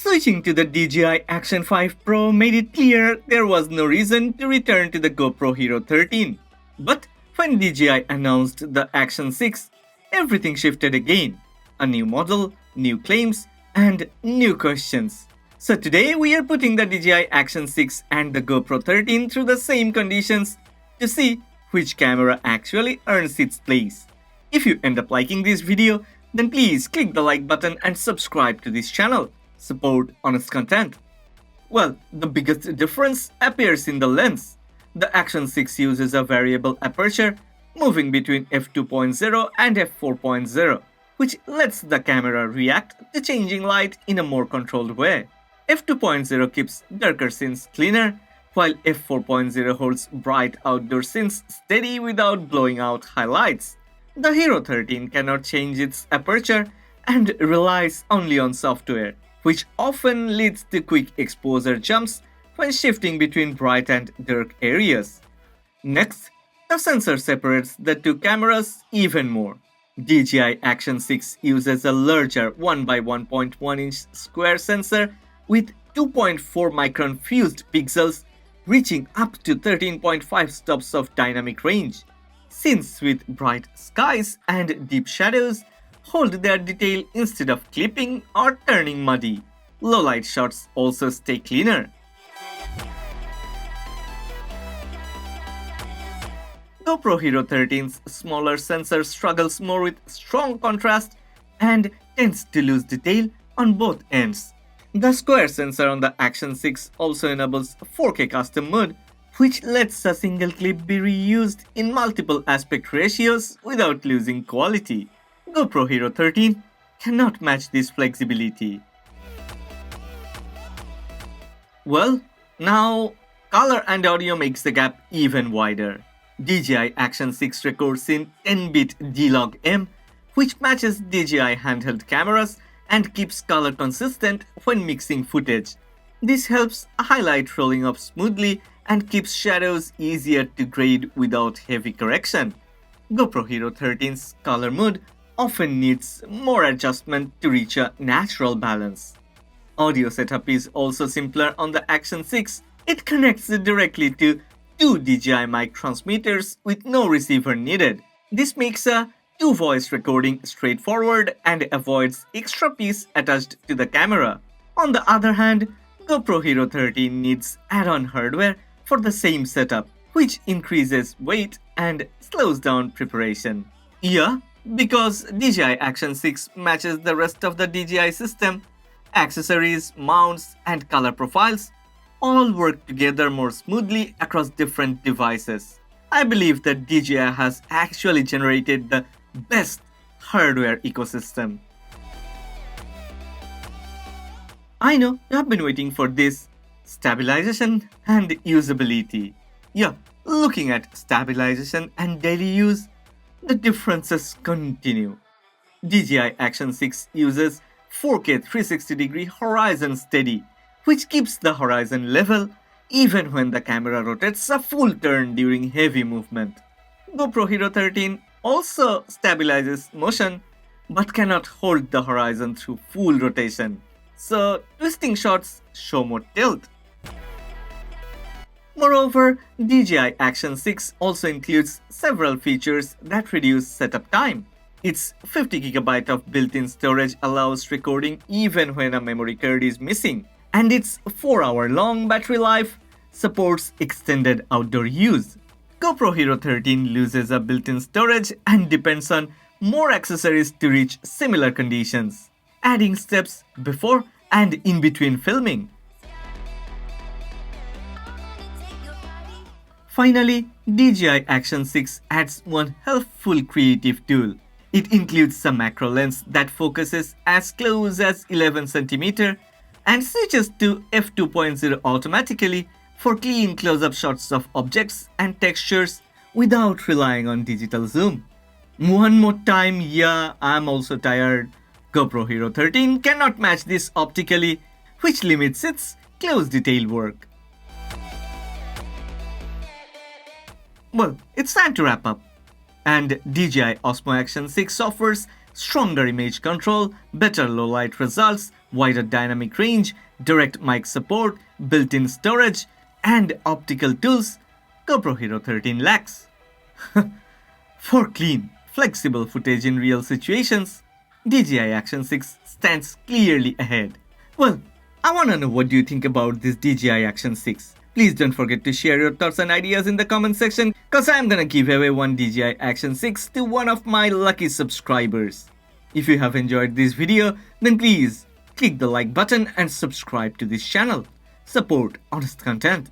Switching to the DJI Action 5 Pro made it clear there was no reason to return to the GoPro Hero 13. But when DJI announced the Action 6, everything shifted again. A new model, new claims, and new questions. So today we are putting the DJI Action 6 and the GoPro 13 through the same conditions to see which camera actually earns its place. If you end up liking this video, then please click the like button and subscribe to this channel. Support honest content. Well, the biggest difference appears in the lens. The Action 6 uses a variable aperture moving between f2.0 and f4.0, which lets the camera react to changing light in a more controlled way. f2.0 keeps darker scenes cleaner, while f4.0 holds bright outdoor scenes steady without blowing out highlights. The Hero 13 cannot change its aperture and relies only on software, which often leads to quick exposure jumps when shifting between bright and dark areas. Next, the sensor separates the two cameras even more. DJI Action 6 uses a larger 1x1.1-inch square sensor with 2.4 micron fused pixels reaching up to 13.5 stops of dynamic range. Scenes with bright skies and deep shadows hold their detail instead of clipping or turning muddy. Low-light shots also stay cleaner. GoPro Hero 13's smaller sensor struggles more with strong contrast and tends to lose detail on both ends. The square sensor on the Action 6 also enables 4K custom mode, which lets a single clip be reused in multiple aspect ratios without losing quality. GoPro Hero 13 cannot match this flexibility. Well, now color and audio makes the gap even wider. DJI Action 6 records in 10-bit D-Log-M, which matches DJI handheld cameras and keeps color consistent when mixing footage. This helps highlight rolling up smoothly and keeps shadows easier to grade without heavy correction. GoPro Hero 13's color mode often needs more adjustment to reach a natural balance. Audio setup is also simpler on the Action 6. It connects directly to two DJI Mic transmitters with no receiver needed. This makes a two-voice recording straightforward and avoids extra piece attached to the camera. On the other hand, GoPro Hero 13 needs add-on hardware for the same setup, which increases weight and slows down preparation. Yeah, because DJI Action 6 matches the rest of the DJI system, accessories, mounts, and color profiles all work together more smoothly across different devices. I believe that DJI has actually generated the best hardware ecosystem. I know you have been waiting for this: stabilization and usability. Yeah, looking at stabilization and daily use, the differences continue. DJI Action 6 uses 4K 360-degree HorizonSteady, which keeps the horizon level even when the camera rotates a full turn during heavy movement. GoPro Hero 13 also stabilizes motion but cannot hold the horizon through full rotation, so twisting shots show more tilt. Moreover, DJI Action 6 also includes several features that reduce setup time. Its 50GB of built-in storage allows recording even when a memory card is missing, and its 4-hour-long battery life supports extended outdoor use. GoPro Hero 13 loses a built-in storage and depends on more accessories to reach similar conditions, adding steps before and in between filming. Finally, DJI Action 6 adds one helpful creative tool. It includes a macro lens that focuses as close as 11 cm and switches to f2.0 automatically for clean close-up shots of objects and textures without relying on digital zoom. One more time, yeah, I'm also tired. GoPro Hero 13 cannot match this optically, which limits its close detail work. Well, it's time to wrap up. And DJI Osmo Action 6 offers stronger image control, better low-light results, wider dynamic range, direct mic support, built-in storage, and optical tools GoPro Hero 13 lacks. For clean, flexible footage in real situations, DJI Action 6 stands clearly ahead. Well, I wanna know what do you think about this DJI Action 6. Please don't forget to share your thoughts and ideas in the comment section, cause I'm gonna give away one DJI Action 6 to one of my lucky subscribers. If you have enjoyed this video, then please click the like button and subscribe to this channel. Support honest content.